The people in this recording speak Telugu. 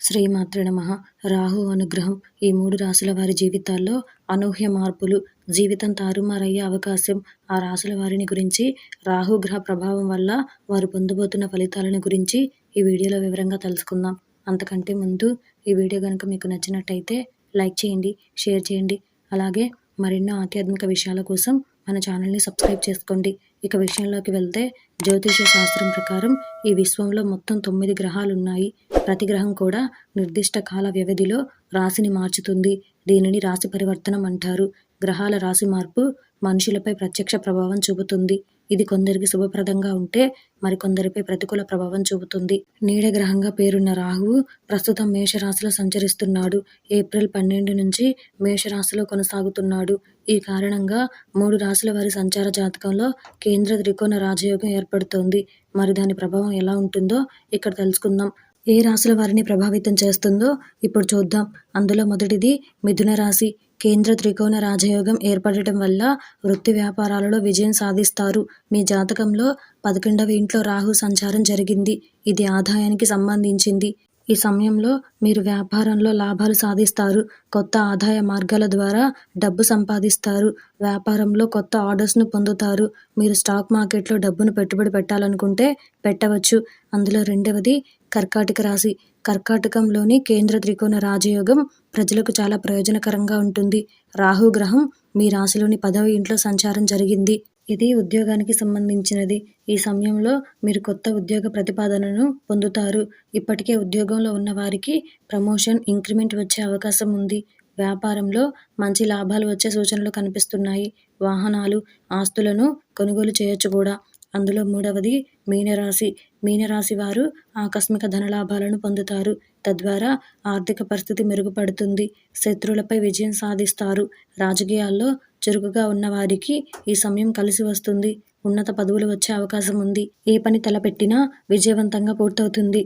శ్రీమాత్రే నమః. రాహు అనుగ్రహం ఈ 3 రాశుల వారి జీవితాల్లో అనూహ్య మార్పులు, జీవితం తారుమారయ్యే అవకాశం, ఆ రాశుల వారిని గురించి, రాహుగ్రహ ప్రభావం వల్ల వారు పొందబోతున్న ఫలితాలను గురించి ఈ వీడియోలో వివరంగా తెలుసుకుందాం. అంతకంటే ముందు ఈ వీడియో కనుక మీకు నచ్చినట్టయితే లైక్ చేయండి, షేర్ చేయండి. అలాగే మరెన్నో ఆధ్యాత్మిక విషయాల కోసం మన ఛానల్ని సబ్స్క్రైబ్ చేసుకోండి. ఇక విషయంలోకి వెళ్తే, జ్యోతిష శాస్త్రం ప్రకారం ఈ విశ్వంలో మొత్తం 9 గ్రహాలున్నాయి. ప్రతి గ్రహం కూడా నిర్దిష్ట కాల వ్యవధిలో రాశిని మార్చుతుంది. దీనిని రాశి పరివర్తనం అంటారు. గ్రహాల రాశి మార్పు మనుషులపై ప్రత్యక్ష ప్రభావం చూపుతుంది. ఇది కొందరికి శుభప్రదంగా ఉంటే మరికొందరిపై ప్రతికూల ప్రభావం చూపుతుంది. నీడ గ్రహంగా పేరున్న రాహువు ప్రస్తుతం మేషరాశిలో సంచరిస్తున్నాడు. ఏప్రిల్ 12 నుంచి మేషరాశిలో కొనసాగుతున్నాడు. ఈ కారణంగా 3 రాశుల వారి సంచార జాతకంలో కేంద్ర త్రికోణ రాజయోగం ఏర్పడుతోంది. మరి దాని ప్రభావం ఎలా ఉంటుందో ఇక్కడ తెలుసుకుందాం. ఏ రాశుల వారిని ప్రభావితం చేస్తుందో ఇప్పుడు చూద్దాం. అందులో మొదటిది మిథున రాశి. కేంద్ర త్రికోణ రాజయోగం ఏర్పడటం వల్ల వృత్తి వ్యాపారాలలో విజయం సాధిస్తారు. మీ జాతకంలో 11వ ఇంట్లో రాహు సంచారం జరిగింది. ఇది ఆదాయానికి సంబంధించింది. ఈ సమయంలో మీరు వ్యాపారంలో లాభాలు సాధిస్తారు. కొత్త ఆదాయ మార్గాల ద్వారా డబ్బు సంపాదిస్తారు. వ్యాపారంలో కొత్త ఆర్డర్స్ను పొందుతారు. మీరు స్టాక్ మార్కెట్లో డబ్బును పెట్టుబడి పెట్టాలనుకుంటే పెట్టవచ్చు. అందులో రెండవది కర్కాటక రాశి. కర్కాటకంలోని కేంద్ర త్రికోణ రాజయోగం ప్రజలకు చాలా ప్రయోజనకరంగా ఉంటుంది. రాహు గ్రహం మీ రాశిలోని 10వ ఇంట్లో సంచారం జరిగింది. ఇది ఉద్యోగానికి సంబంధించినది. ఈ సమయంలో మీరు కొత్త ఉద్యోగ ప్రతిపాదనను పొందుతారు. ఇప్పటికే ఉద్యోగంలో ఉన్న వారికి ప్రమోషన్, ఇంక్రిమెంట్ వచ్చే అవకాశం ఉంది. వ్యాపారంలో మంచి లాభాలు వచ్చే సూచనలు కనిపిస్తున్నాయి. వాహనాలు, ఆస్తులను కొనుగోలు చేయొచ్చు కూడా. అందులో మూడవది మీనరాశి. మీనరాశి వారు ఆకస్మిక ధనలాభాలను పొందుతారు. తద్వారా ఆర్థిక పరిస్థితి మెరుగుపడుతుంది. శత్రువులపై విజయం సాధిస్తారు. రాజకీయాల్లో చురుకుగా ఉన్న వారికి ఈ సమయం కలిసి వస్తుంది. ఉన్నత పదవులు వచ్చే అవకాశం ఉంది. ఏ పని తలపెట్టినా విజయవంతంగా పూర్తవుతుంది.